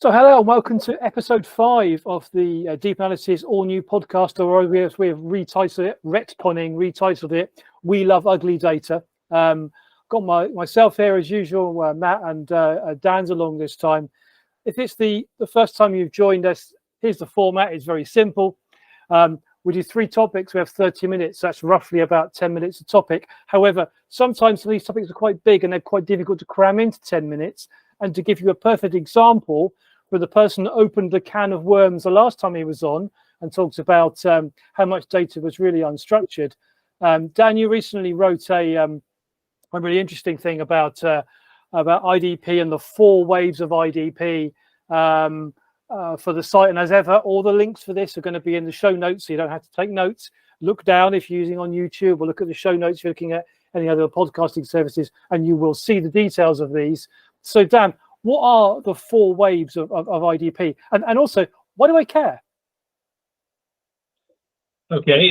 So hello and welcome to episode 5 of the Deep Analysis all-new podcast, or we have retitled it, retitled it, We Love Ugly Data. Got myself here as usual, Matt, and Dan's along this time. If it's the first time you've joined us, here's the format. It's very simple. We do 3 topics. We have 30 minutes. That's roughly about 10 minutes a topic. However, sometimes these topics are quite big and they're quite difficult to cram into 10 minutes. And to give you a perfect example, where the person opened the can of worms the last time he was on and talks about how much data was really unstructured. Dan, you recently wrote a really interesting thing about IDP and the 4 waves of IDP for the site. And as ever, all the links for this are going to be in the show notes, so you don't have to take notes. Look down if you're using on YouTube, or look at the show notes if you're looking at any other podcasting services, and you will see the details of these. So, Dan, what are the 4 waves of IDP? And also, why do I care? Okay,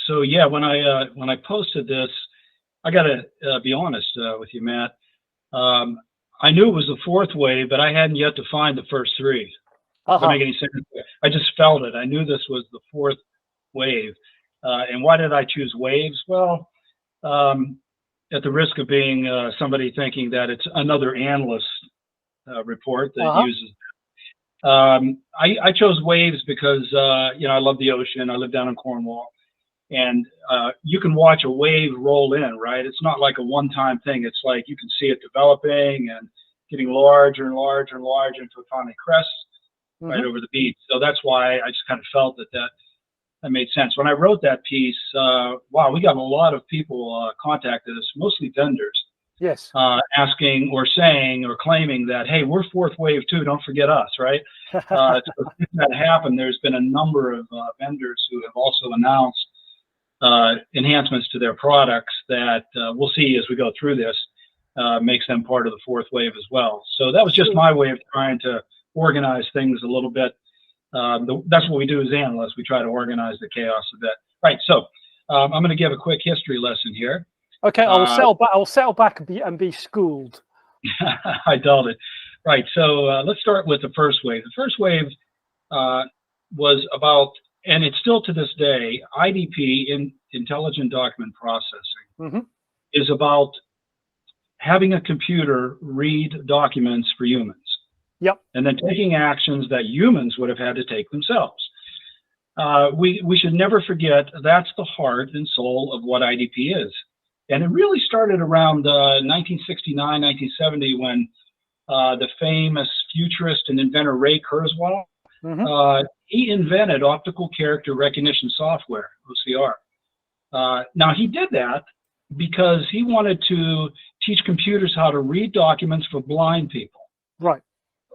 so yeah, when I posted this, I gotta be honest with you, Matt. I knew it was the 4th wave, but I hadn't yet defined the first 3. Doesn't make any sense. I just felt it. I knew this was the 4th wave. And why did I choose waves? Well, at the risk of being somebody thinking that it's another analyst report that uses. I chose waves because I love the ocean. I live down in Cornwall, and you can watch a wave roll in, right? It's not like a one-time thing. It's like you can see it developing and getting larger and larger and larger until it finally crests right over the beach. So that's why I just kind of felt that made sense. When I wrote that piece, wow, we got a lot of people contacted us, mostly vendors. Yes. Asking or saying or claiming that, hey, we're 4th wave too, don't forget us, right? So if that happened, there's been a number of vendors who have also announced enhancements to their products that we'll see as we go through this, makes them part of the 4th wave as well. So that was just my way of trying to organize things a little bit. That's what we do as analysts. We try to organize the chaos a bit. Right, so I'm going to give a quick history lesson here. Okay, I'll settle back and be schooled. I doubt it. Right, so let's start with the first wave. The first wave was about, and it's still to this day, IDP, in intelligent document processing, is about having a computer read documents for humans. Yep. And then taking actions that humans would have had to take themselves. We should never forget that's the heart and soul of what IDP is. And it really started around 1969, 1970, when the famous futurist and inventor Ray Kurzweil, he invented optical character recognition software, OCR. Now, he did that because he wanted to teach computers how to read documents for blind people. Right.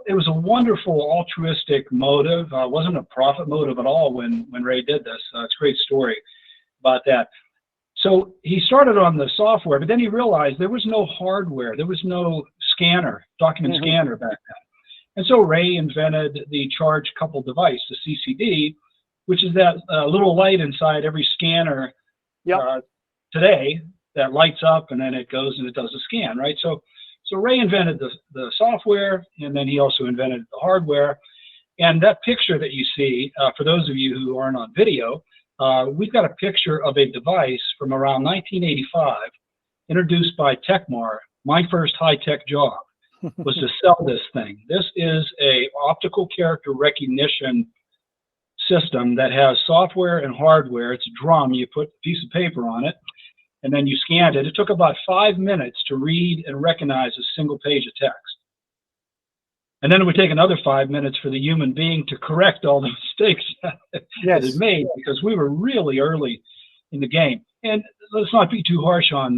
It was a wonderful altruistic motive. It wasn't a profit motive at all when Ray did this. It's a great story about that. So he started on the software, but then he realized there was no hardware. There was no scanner, document scanner back then. And so Ray invented the charge coupled device, the CCD, which is that little light inside every scanner today that lights up and then it goes and it does a scan, right? So Ray invented the software, and then he also invented the hardware. And that picture that you see, for those of you who aren't on video, we've got a picture of a device from around 1985, introduced by Techmar. My first high-tech job was to sell this thing. This is a optical character recognition system that has software and hardware. It's a drum. You put a piece of paper on it, and then you scanned it. It took about 5 minutes to read and recognize a single page of text. And then it would take another 5 minutes for the human being to correct all the mistakes that it made, because we were really early in the game. And let's not be too harsh on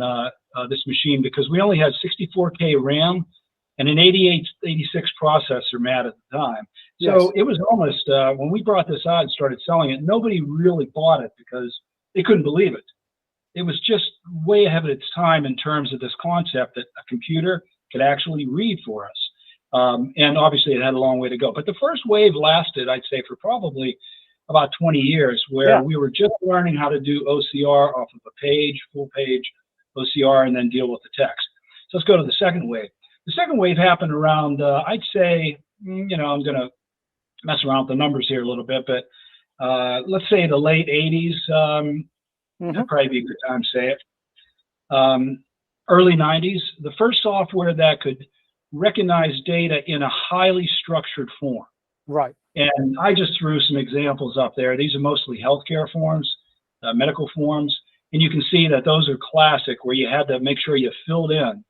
this machine, because we only had 64K RAM and an 8886 processor, Matt, at the time. So it was almost, when we brought this out and started selling it, nobody really bought it because they couldn't believe it. It was just way ahead of its time in terms of this concept that a computer could actually read for us. And obviously it had a long way to go. But the first wave lasted, I'd say, for probably about 20 years, where we were just learning how to do OCR off of a page, full page OCR, and then deal with the text. So let's go to the second wave. The second wave happened around, I'd say, I'm going to mess around with the numbers here a little bit, but let's say the late 80s, that'd probably be a good time to say it. Early 90s, the first software that could recognize data in a highly structured form. Right. And I just threw some examples up there. These are mostly healthcare forms, medical forms. And you can see that those are classic, where you had to make sure you filled in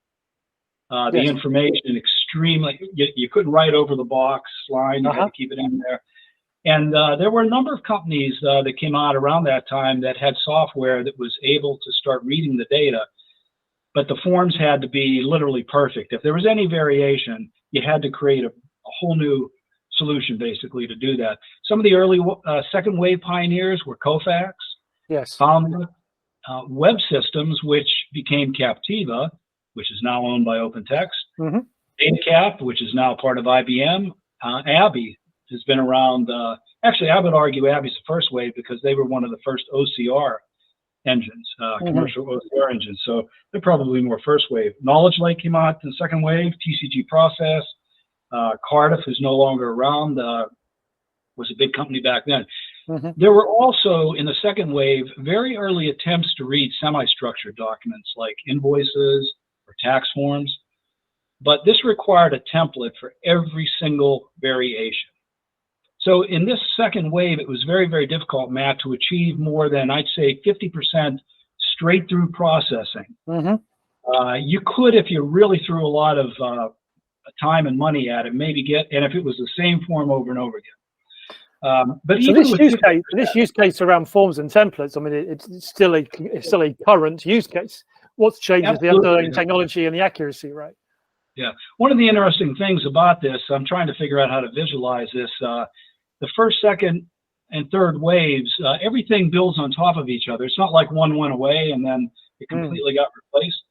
the information extremely. You couldn't write over the box line. You had to keep it in there. And there were a number of companies that came out around that time that had software that was able to start reading the data, but the forms had to be literally perfect. If there was any variation, you had to create a whole new solution basically to do that. Some of the early second wave pioneers were Kofax, Palmer, Web Systems, which became Captiva, which is now owned by OpenText, DataCap, which is now part of IBM, Abby has been around. Actually, I would argue Abby's the first wave because they were one of the first OCR engines, commercial OCR engines. So they're probably more first wave. Knowledge Lake came out in the second wave, TCG Process. Cardiff, who's no longer around, was a big company back then. There were also, in the second wave, very early attempts to read semi-structured documents like invoices or tax forms, but this required a template for every single variation. So in this second wave, it was very, very difficult, Matt, to achieve more than, I'd say, 50% straight through processing. You could, if you really threw a lot of time and money at it, maybe get, and if it was the same form over and over again. But so even this use case around forms and templates, I mean, it's still a current use case. What's changed is the underlying technology and the accuracy, right? Yeah. One of the interesting things about this, I'm trying to figure out how to visualize this. The first, second, and third waves, everything builds on top of each other. It's not like one went away and then it completely got replaced.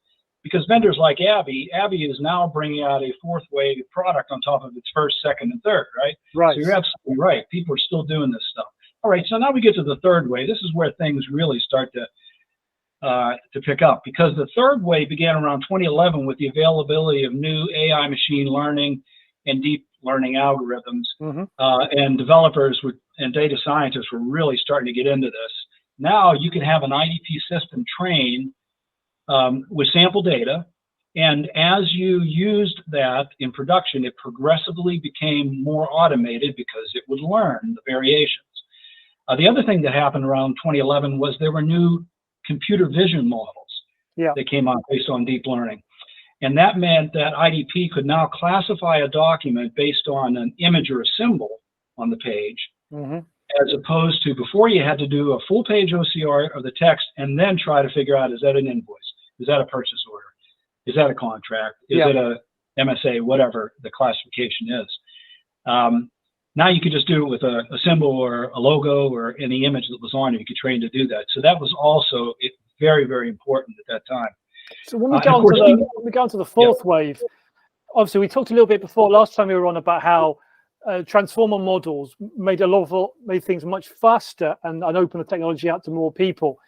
Because vendors like Abby is now bringing out a fourth wave product on top of its first, second, and third, right? Right. So you're absolutely right. People are still doing this stuff. All right, so now we get to the third wave. This is where things really start to pick up, because the third wave began around 2011 with the availability of new AI machine learning and deep learning algorithms, and developers and data scientists were really starting to get into this. Now you can have an IDP system train with sample data, and as you used that in production, it progressively became more automated because it would learn the variations. The other thing that happened around 2011 was there were new computer vision models that came out based on deep learning. And that meant that IDP could now classify a document based on an image or a symbol on the page, as opposed to before you had to do a full page OCR of the text and then try to figure out, is that an invoice? Is that a purchase order? Is that a contract? Is it a MSA? Whatever the classification is. Now you could just do it with a symbol or a logo or any image that was on it. You could train to do that. So that was also very, very important at that time. So when we go on to the fourth wave, obviously we talked a little bit before last time we were on about how transformer models made things much faster and open the technology out to more people.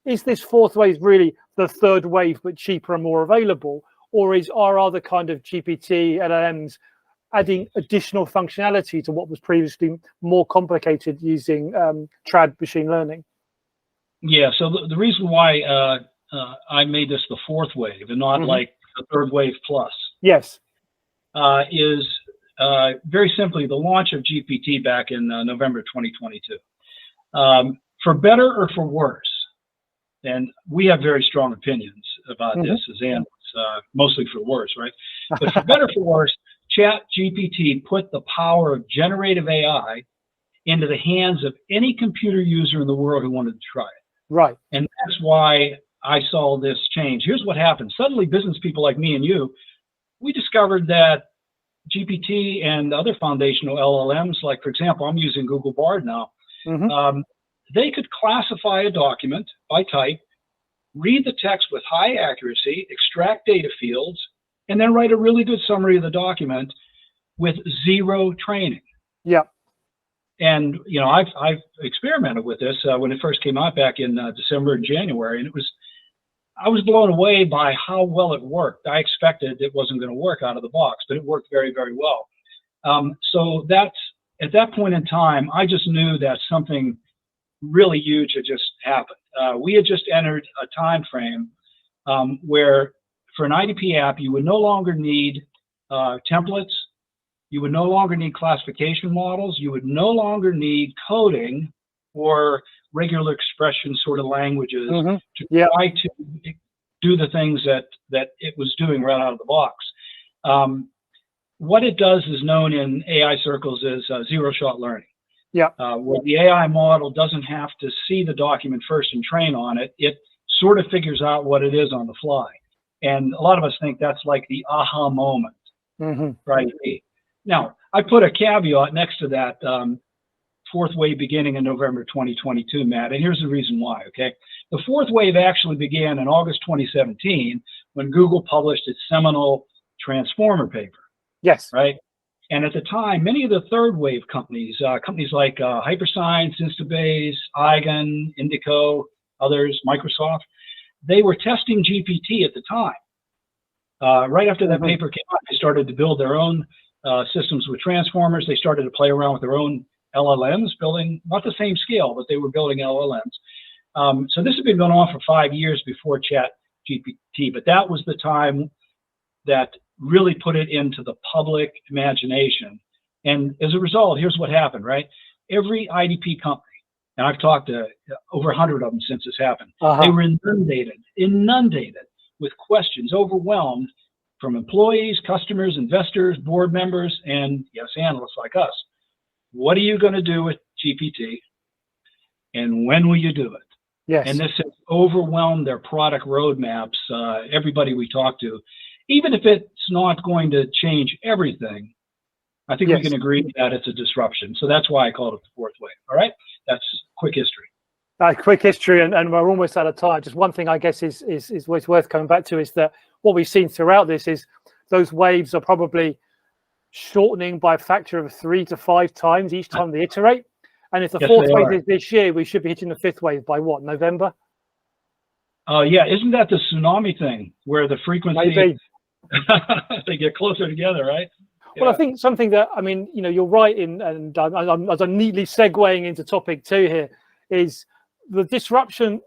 Is this fourth wave really the third wave but cheaper and more available, or are other kind of GPT, LLMs adding additional functionality to what was previously more complicated using trad machine learning? Yeah, so the reason why I made this the fourth wave and not like the third wave plus is very simply the launch of GPT back in November 2022. For better or for worse, and we have very strong opinions about this as analysts, mostly for worse, right? But for better or for worse, ChatGPT put the power of generative AI into the hands of any computer user in the world who wanted to try it. Right. And that's why I saw this change. Here's what happened. Suddenly, business people like me and you, we discovered that GPT and other foundational LLMs, like, for example, I'm using Google Bard now, they could classify a document by type, read the text with high accuracy, extract data fields, and then write a really good summary of the document with zero training. Yeah. And, you know, I've experimented with this when it first came out back in December and January, and I was blown away by how well it worked. I expected it wasn't going to work out of the box, but it worked very, very well. So that's, at that point in time, I just knew that something really huge had just happened. We had just entered a time frame where for an IDP app, you would no longer need templates. You would no longer need classification models. You would no longer need coding or regular expression sort of languages to try to do the things that it was doing right out of the box. What it does is known in AI circles as zero-shot learning. Where the AI model doesn't have to see the document first and train on it. It sort of figures out what it is on the fly. And a lot of us think that's like the aha moment, right? Now, I put a caveat next to that fourth wave beginning in November 2022, Matt, and here's the reason why, okay? The fourth wave actually began in August 2017 when Google published its seminal Transformer paper. Yes. Right? And at the time, many of the third wave companies, companies like Hyperscience, Instabase, Eigen, Indico, others, Microsoft, they were testing GPT at the time. Right after that paper came out, they started to build their own systems with transformers. They started to play around with their own LLMs, building, not the same scale, but they were building LLMs. So this had been going on for 5 years before Chat GPT, but that was the time that really put it into the public imagination. And as a result, here's what happened, right? Every IDP company, and I've talked to over 100 of them since this happened, they were inundated with questions, overwhelmed from employees, customers, investors, board members, and yes, analysts like us. What are you going to do with GPT? And when will you do it? Yes. And this has overwhelmed their product roadmaps, everybody we talk to. Even if it's not going to change everything, I think we can agree that it's a disruption. So that's why I called it the fourth wave. All right? That's quick history. Quick history, and we're almost out of time. Just one thing I guess is worth coming back to is that what we've seen throughout this is those waves are probably shortening by a factor of 3 to 5 times each time they iterate. And if the fourth wave is this year, we should be hitting the fifth wave by what, November? Yeah, isn't that the tsunami thing where the frequency... Maybe. They get closer together, right? Well, I think something that, I mean, you know, you're right in, and as I'm neatly segueing into topic 2 here, is the disruption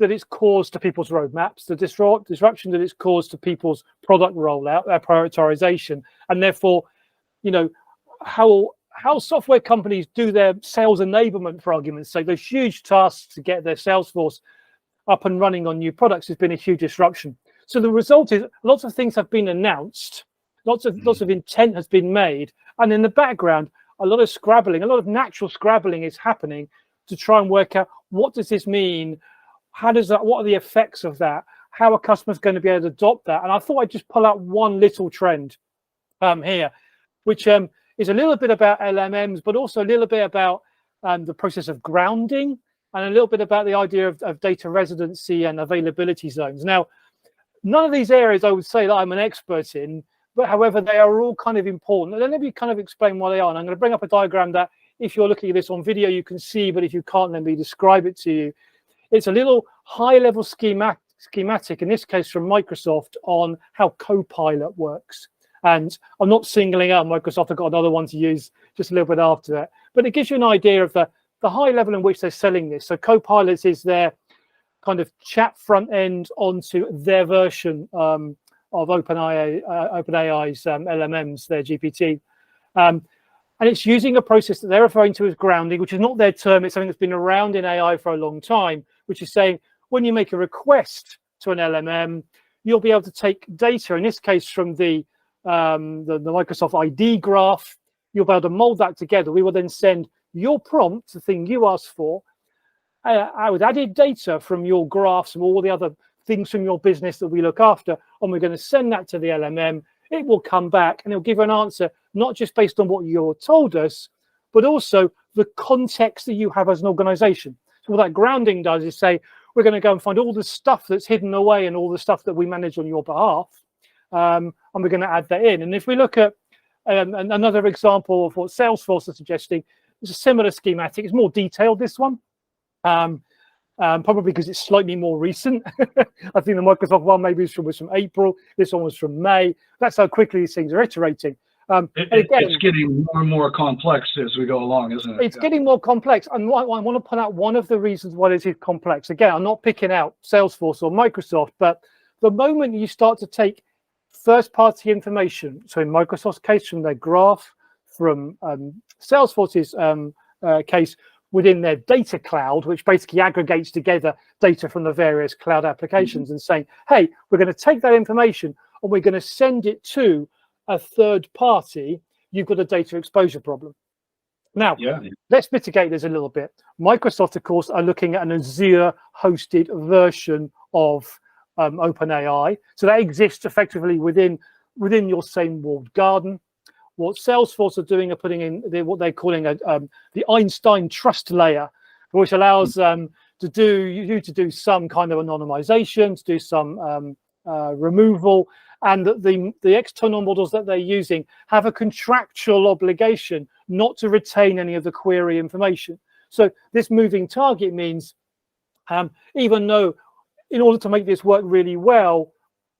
that it's caused to people's roadmaps, the disruption that it's caused to people's product rollout, their prioritization, and therefore, you know, how software companies do their sales enablement, for argument's sake, those huge tasks to get their sales force up and running on new products has been a huge disruption. So the result is lots of things have been announced, lots of intent has been made, and in the background, a lot of scrabbling, a lot of natural scrabbling is happening to try and work out what does this mean, how does that, what are the effects of that, how are customers going to be able to adopt that? And I thought I'd just pull out one little trend here, which is a little bit about LLMs, but also a little bit about the process of grounding, and a little bit about the idea of data residency and availability zones. Now, none of these areas I would say that I'm an expert in, but however, they are all kind of important. And let me kind of explain why they are. And I'm going to bring up a diagram that if you're looking at this on video, you can see, but if you can't, let me describe it to you. It's a little high-level schematic, in this case from Microsoft, on how Copilot works. And I'm not singling out Microsoft, I've got another one to use just a little bit after that. But it gives you an idea of the high level in which they're selling this. So Copilot is their kind of chat front end onto their version of OpenAI's LLMs, their GPT. And it's using a process that they're referring to as grounding, which is not their term. It's something that's been around in AI for a long time, which is saying when you make a request to an LLM, you'll be able to take data, in this case from the Microsoft ID graph, you'll be able to mold that together. We will then send your prompt, the thing you asked for, with added data from your graphs and all the other things from your business that we look after, and we're going to send that to the LLM. It will come back and it'll give an answer, not just based on what you're told us, but also the context that you have as an organization. So what that grounding does is say, we're going to go and find all the stuff that's hidden away and all the stuff that we manage on your behalf, and we're going to add that in. And if we look at another example of what Salesforce is suggesting, it's a similar schematic. It's more detailed, this one. Probably because it's slightly more recent. I think the Microsoft one maybe was from April. This one was from May. That's how quickly these things are iterating. And again, it's getting more and more complex as we go along, isn't it? It's getting more complex. And I want to point out one of the reasons why it is complex. Again, I'm not picking out Salesforce or Microsoft, but the moment you start to take first-party information, so in Microsoft's case, from their graph, from Salesforce's case, within their data cloud, which basically aggregates together data from the various cloud applications, and saying, hey, we're going to take that information and we're going to send it to a third party, you've got a data exposure problem. Now, let's mitigate this a little bit. Microsoft, of course, are looking at an Azure-hosted version of OpenAI. So that exists effectively within your same walled garden. What Salesforce are doing are putting in what they're calling the Einstein trust layer, which allows to do some kind of anonymization, to do some removal, and the external models that they're using have a contractual obligation not to retain any of the query information. So this moving target means, even though in order to make this work really well,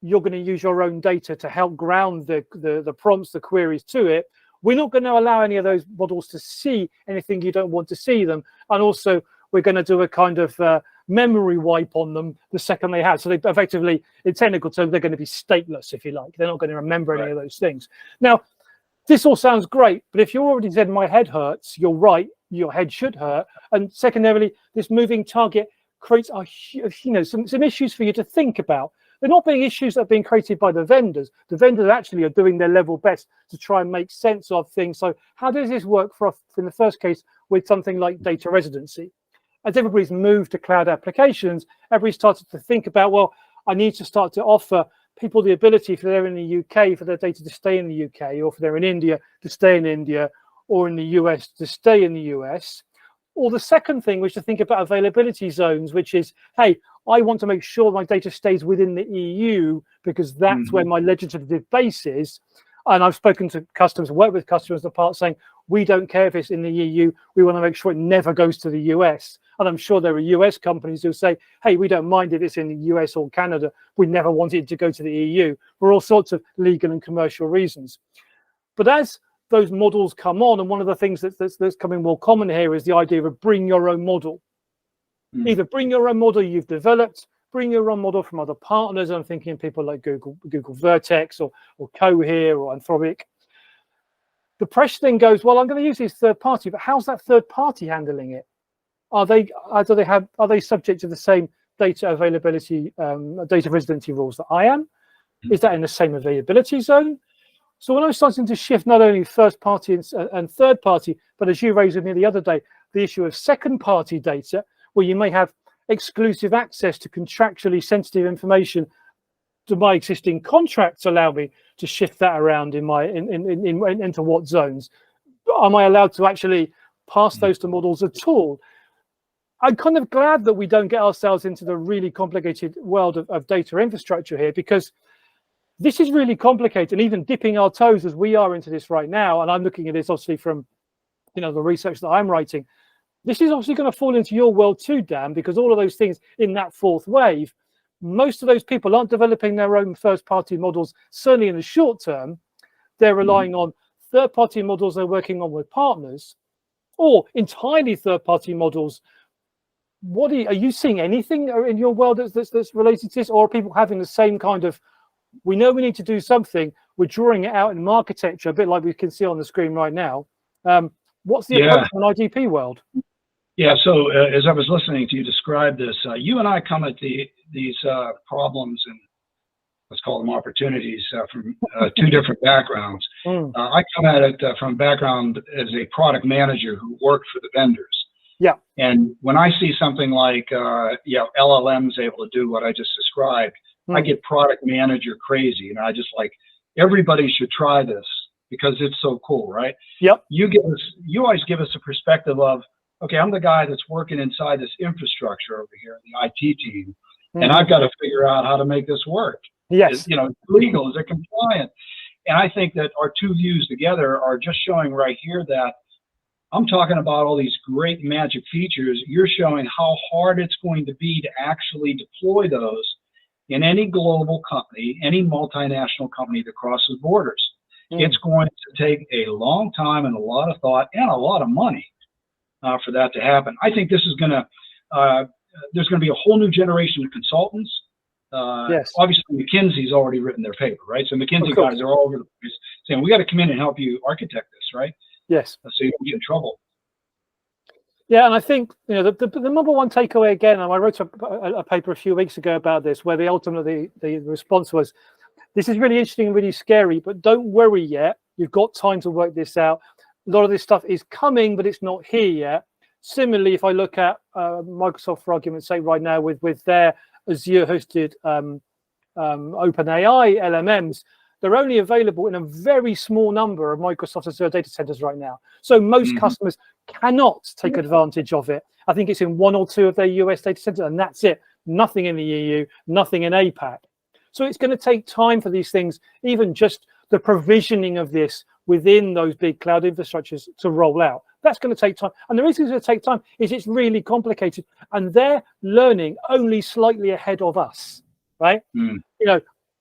you're going to use your own data to help ground the prompts, the queries to it, we're not going to allow any of those models to see anything you don't want to see them. And also, we're going to do a kind of memory wipe on them the second they have. So they effectively, in technical terms, they're going to be stateless, if you like. They're not going to remember any of those things. Now, this all sounds great, but if you already said my head hurts, you're right, your head should hurt. And secondarily, this moving target creates some issues for you to think about. They're not being issues that are being created by the vendors. The vendors actually are doing their level best to try and make sense of things. So how does this work for us in the first case with something like data residency? As everybody's moved to cloud applications, everybody started to think about, well, I need to start to offer people the ability, if they're in the UK, for their data to stay in the UK, or if they're in India, to stay in India, or in the US, to stay in the US. Or the second thing was to think about availability zones, which is, hey, I want to make sure my data stays within the EU because that's where my legislative base is. And I've spoken to customers, worked with customers in the past saying, we don't care if it's in the EU, we want to make sure it never goes to the US. And I'm sure there are US companies who say, hey, we don't mind if it's in the US or Canada, we never want it to go to the EU for all sorts of legal and commercial reasons. But as those models come on, and one of the things that's coming more common here is the idea of bring your own model. Either bring your own model you've developed, bring your own model from other partners. I'm thinking people like Google Vertex or Cohere or Anthropic. The pressure then goes, well, I'm going to use this third party, but how's that third party handling it? Are they subject to the same data availability, data residency rules that I am? Is that in the same availability zone? So when I'm starting to shift not only first party and third party, but as you raised with me the other day, the issue of second party data, where you may have exclusive access to contractually sensitive information. Do my existing contracts allow me to shift that around into what zones? Am I allowed to actually pass those to models at all? I'm kind of glad that we don't get ourselves into the really complicated world of data infrastructure here, because this is really complicated, and even dipping our toes as we are into this right now, and I'm looking at this obviously from the research that I'm writing, this is obviously going to fall into your world too, Dan, because all of those things in that fourth wave, most of those people aren't developing their own first-party models, certainly in the short term. They're relying on third-party models they're working on with partners, or entirely third-party models. Are you seeing anything in your world that's related to this, or are people having the same kind of, we know we need to do something, we're drawing it out in architecture, a bit like we can see on the screen right now? What's the approach in an IDP world? Yeah, so as I was listening to you describe this, you and I come at these problems and let's call them opportunities from two different backgrounds. I come at it from a background as a product manager who worked for the vendors. Yeah. And when I see something like LLMs able to do what I just described, I get product manager crazy, and I just like, everybody should try this because it's so cool, right? Yep. You always give us a perspective of, okay, I'm the guy that's working inside this infrastructure over here, the IT team, and I've got to figure out how to make this work. Yes. Is legal? Is it compliant? And I think that our two views together are just showing right here that I'm talking about all these great magic features. You're showing how hard it's going to be to actually deploy those in any global company, any multinational company that crosses borders. It's going to take a long time and a lot of thought and a lot of money for that to happen. I think this is going to, there's going to be a whole new generation of consultants. Yes. Obviously, McKinsey's already written their paper, right? So McKinsey guys are all over the place saying, we got to come in and help you architect this, right? Yes. So you don't get in trouble. Yeah, and I think, you know, the number one takeaway again, and I wrote a paper a few weeks ago about this, where the response was, this is really interesting and really scary, but don't worry yet. You've got time to work this out. A lot of this stuff is coming, but it's not here yet. Similarly, if I look at Microsoft, for argument's sake, right now with their Azure-hosted OpenAI LLMs, they're only available in a very small number of Microsoft Azure data centers right now. So most customers cannot take advantage of it. I think it's in 1 or 2 of their US data centers, and that's it. Nothing in the EU, nothing in APAC. So it's going to take time for these things, even just the provisioning of this within those big cloud infrastructures to roll out. That's going to take time. And the reason it's going to take time is it's really complicated. And they're learning only slightly ahead of us, right? You know,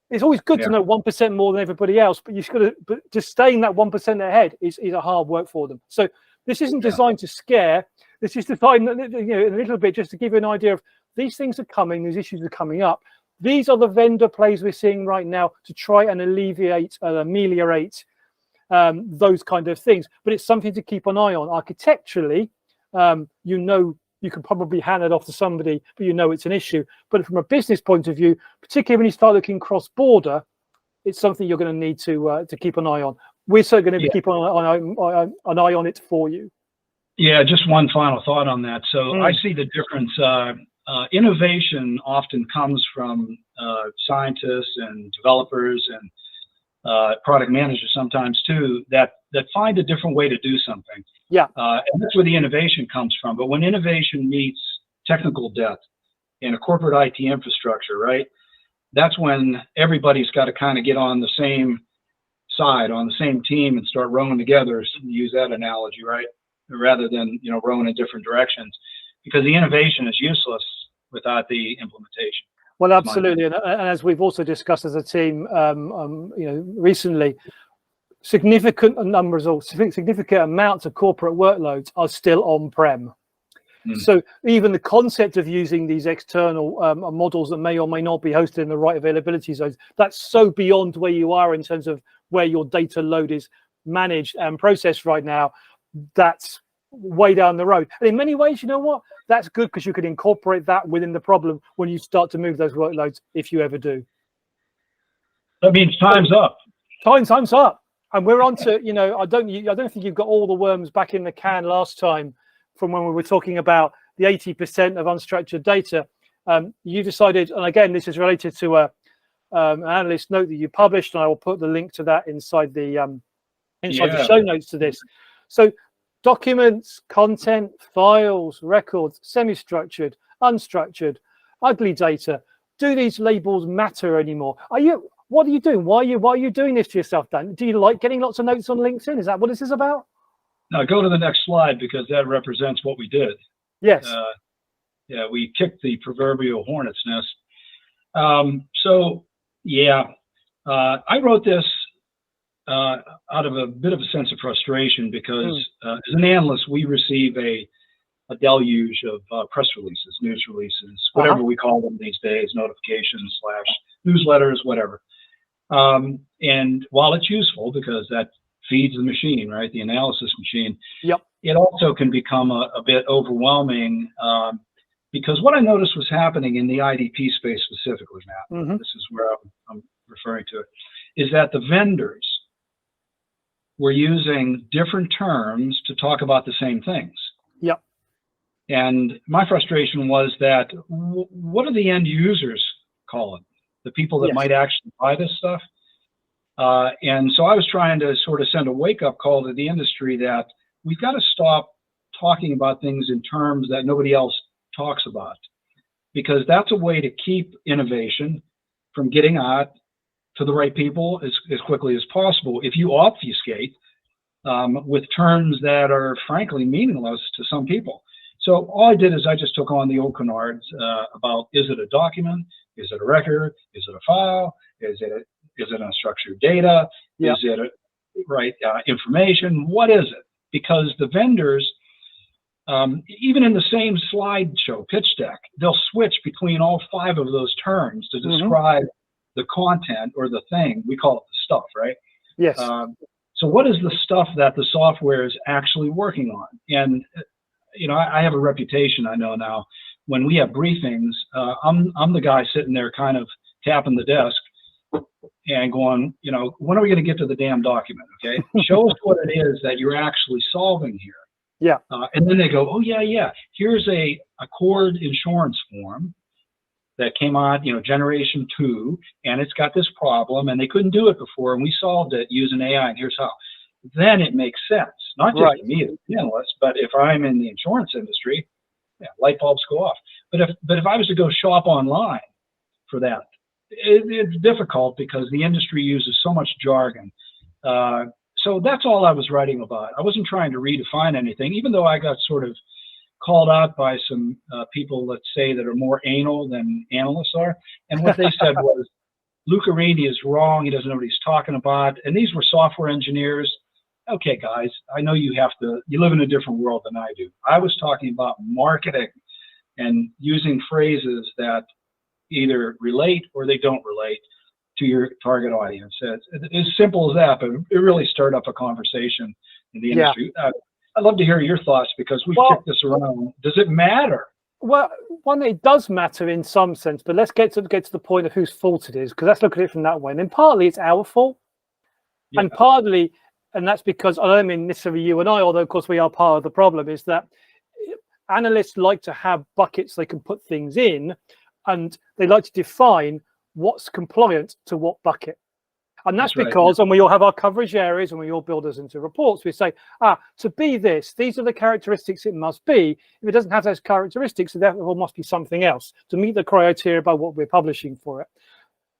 it's always good to know 1% more than everybody else, but you've got to, but just staying that 1% ahead is a hard work for them. So this isn't designed to scare. This is designed, you know, a little bit just to give you an idea of these things are coming, these issues are coming up. These are the vendor plays we're seeing right now to try and ameliorate those kind of things. But it's something to keep an eye on. Architecturally, you know, you can probably hand it off to somebody, but you know it's an issue. But from a business point of view, particularly when you start looking cross-border, it's something you're going to need to keep an eye on. We're certainly going to be keeping an eye on it for you. Yeah, just one final thought on that. So I see the difference. Innovation often comes from scientists and developers and product managers sometimes too that find a different way to do something. Yeah. And that's where the innovation comes from. But when innovation meets technical debt in a corporate IT infrastructure, right, that's when everybody's got to kind of get on the same side, on the same team, and start rowing together, use that analogy, right, rather than, you know, rowing in different directions, because the innovation is useless without the implementation. Well, absolutely, and as we've also discussed as a team, you know, recently, significant numbers or significant amounts of corporate workloads are still on-prem. So even the concept of using these external models that may or may not be hosted in the right availability zones, that's so beyond where you are in terms of where your data load is managed and processed right now. That's way down the road. And in many ways, you know what? That's good, because you can incorporate that within the problem when you start to move those workloads, if you ever do. That means time's up. Time's up. And we're on to, you know, I don't think you've got all the worms back in the can last time from when we were talking about the 80% of unstructured data. You decided, and again, this is related to an analyst note that you published, and I will put the link to that inside the the show notes to this. So documents, content, files, records, semi-structured, unstructured, ugly data. Do these labels matter anymore? What are you doing? Why are you doing this to yourself, Dan? Do you like getting lots of notes on LinkedIn? Is that what this is about? Now go to the next slide, because that represents what we did. Yes. Yeah, we kicked the proverbial hornet's nest. So yeah, I wrote this out of a bit of a sense of frustration, because as an analyst, we receive a deluge of press releases, news releases, whatever we call them these days, notifications / newsletters, whatever. And while it's useful, because that feeds the machine, right, the analysis machine, it also can become a bit overwhelming, because what I noticed was happening in the IDP space specifically, Matt, this is where I'm referring to it, is that the vendors were using different terms to talk about the same things. And my frustration was that, what do the end users call it? The people that might actually buy this stuff? And so I was trying to sort of send a wake-up call to the industry that we've got to stop talking about things in terms that nobody else talks about, because that's a way to keep innovation from getting out to the right people as quickly as possible. If you obfuscate with terms that are frankly meaningless to some people. So all I did is I just took on the old canards about, is it a document? Is it a record? Is it a file? Is it unstructured data? Is it right information? What is it? Because the vendors, even in the same slideshow pitch deck, they'll switch between all 5 of those terms to describe the content or the thing. We call it the stuff, right? Yes. So what is the stuff that the software is actually working on? And I have a reputation, I know now. When we have briefings, I'm the guy sitting there kind of tapping the desk and going, when are we going to get to the damn document? Okay, show us what it is that you're actually solving here. Yeah. And then they go, oh yeah, here's a Accord insurance form that came out, generation 2, and it's got this problem, and they couldn't do it before, and we solved it using AI, and here's how. Then it makes sense, not just to me as an analyst, but if I'm in the insurance industry, light bulbs go off. But if I was to go shop online for that, it's difficult because the industry uses so much jargon. So that's all I was writing about. I wasn't trying to redefine anything, even though I got sort of called out by some people, let's say, that are more anal than analysts are. And what they said was, Luca Rini is wrong. He doesn't know what he's talking about. And these were software engineers. Okay, guys, I know you live in a different world than I do. I was talking about marketing and using phrases that either relate or they don't relate to your target audience. It's as simple as that, but it really stirred up a conversation in the industry. I'd love to hear your thoughts because we've kicked this around. Does it matter? Well, one, it does matter in some sense, but let's get to the point of whose fault it is, because let's look at it from that way. And then partly it's our fault, and partly, and that's because I don't mean necessarily you and I, although of course we are part of the problem, is that analysts like to have buckets they can put things in, and they like to define what's compliant to what bucket. And that's because, and we all have our coverage areas and we all build us into reports, we say, to be this, these are the characteristics it must be. If it doesn't have those characteristics, it therefore must be something else to meet the criteria by what we're publishing for it.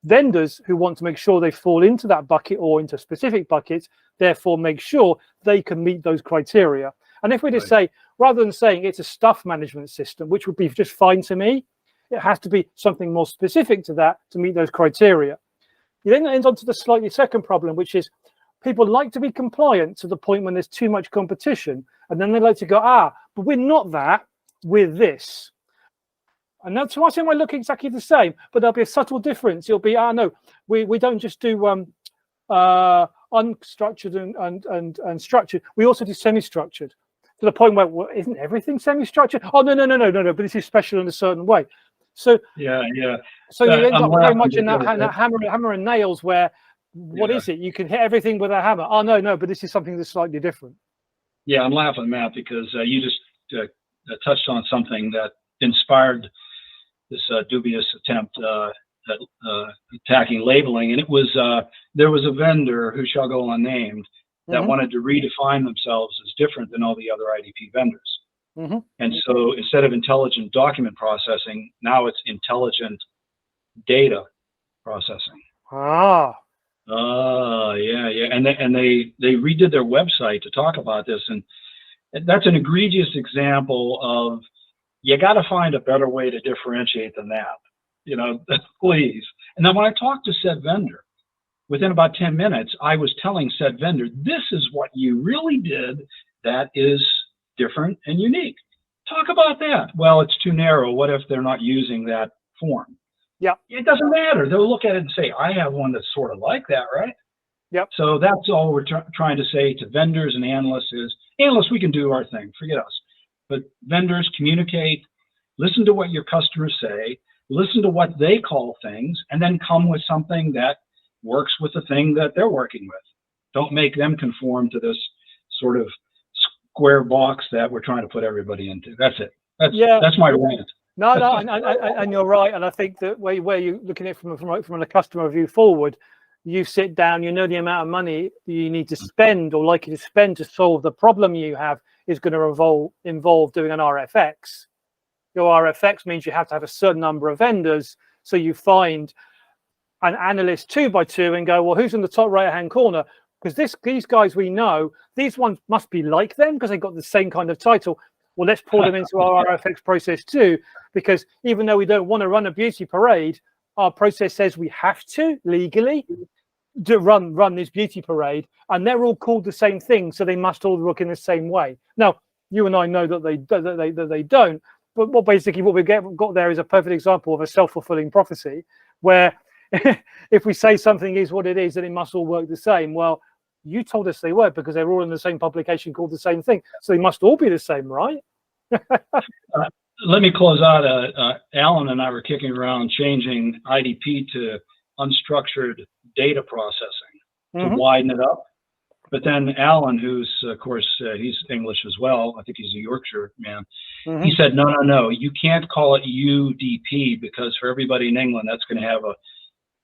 Vendors who want to make sure they fall into that bucket or into specific buckets, therefore make sure they can meet those criteria. And if we just say, rather than saying it's a stuff management system, which would be just fine to me, it has to be something more specific to that to meet those criteria. You then end on to the slightly second problem, which is people like to be compliant to the point when there's too much competition. And then they like to go, but we're not that, we're this. And that's why I look exactly the same, but there'll be a subtle difference. It'll be, no, we don't just do unstructured and structured. We also do semi-structured, to the point where, well, isn't everything semi-structured? Oh, no, but this is special in a certain way. So So you end up very much in that hammer and nails where, what is it? You can hit everything with a hammer. Oh, no, but this is something that's slightly different. Yeah, I'm laughing, Matt, because you just touched on something that inspired this dubious attempt at attacking labeling. And it was, there was a vendor who shall go unnamed that wanted to redefine themselves as different than all the other IDP vendors. And so instead of intelligent document processing, now it's intelligent data processing. Yeah. And they redid their website to talk about this. And that's an egregious example of, you got to find a better way to differentiate than that, please. And then when I talked to said vendor, within about 10 minutes, I was telling said vendor, this is what you really did that is different and unique. Talk about that. Well, it's too narrow. What if they're not using that form? Yeah. It doesn't matter. They'll look at it and say, I have one that's sort of like that, right? Yep. So that's all we're trying to say to vendors and analysts is, analysts, we can do our thing, forget us. But vendors, communicate, listen to what your customers say, listen to what they call things, and then come with something that works with the thing that they're working with. Don't make them conform to this sort of square box that we're trying to put everybody into. That's it. That's my rant. No, and you're right. And I think that where you're looking at it from a customer view forward, you sit down, you know the amount of money you need to spend or likely to spend to solve the problem you have is going to involve doing an RFX. Your RFX means you have to have a certain number of vendors. So you find an analyst 2 by 2 and go, well, who's in the top right-hand corner? Because these guys we know, these ones must be like them because they've got the same kind of title. Well, let's pull them into our RFX process too, because even though we don't want to run a beauty parade, our process says we have to legally. run this beauty parade, and they're all called the same thing, so they must all look in the same way. Now, you and I know that they don't, but what we got there is a perfect example of a self-fulfilling prophecy, where if we say something is what it is, then it must all work the same. Well, you told us they were, because they're all in the same publication called the same thing, so they must all be the same, right? Let me close out. Alan and I were kicking around changing IDP to unstructured data processing to widen it up. But then Alan, who's, of course, he's English as well. I think he's a Yorkshire man. He said, no, you can't call it UDP, because for everybody in England, that's going to have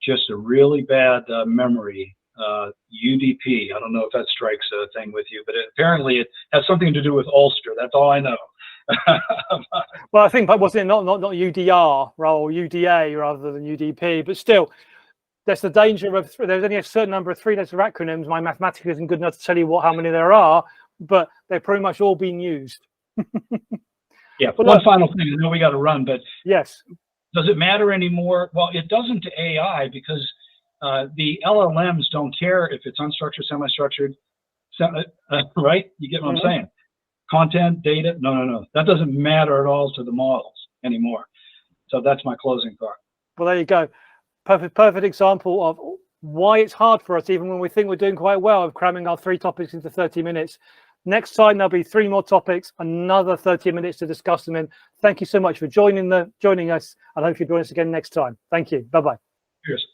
just a really bad memory. UDP. I don't know if that strikes a thing with you, but apparently it has something to do with Ulster. That's all I know. Well, I think, wasn't it not UDR or UDA rather than UDP? But still, that's the danger of there's only a certain number of three-letter acronyms. My mathematics isn't good enough to tell you how many there are, but they're pretty much all being used. Yeah. But one final thing. I know we got to run, but yes. Does it matter anymore? Well, it doesn't to AI, because the LLMs don't care if it's unstructured, semi-structured, right? You get what I'm saying? Content, data, no. That doesn't matter at all to the models anymore. So that's my closing thought. Well, there you go. Perfect example of why it's hard for us, even when we think we're doing quite well, of cramming our 3 topics into 30 minutes. Next time, there'll be 3 more topics, another 30 minutes to discuss them in. Thank you so much for joining us, and I hope you join us again next time. Thank you. Bye-bye. Cheers.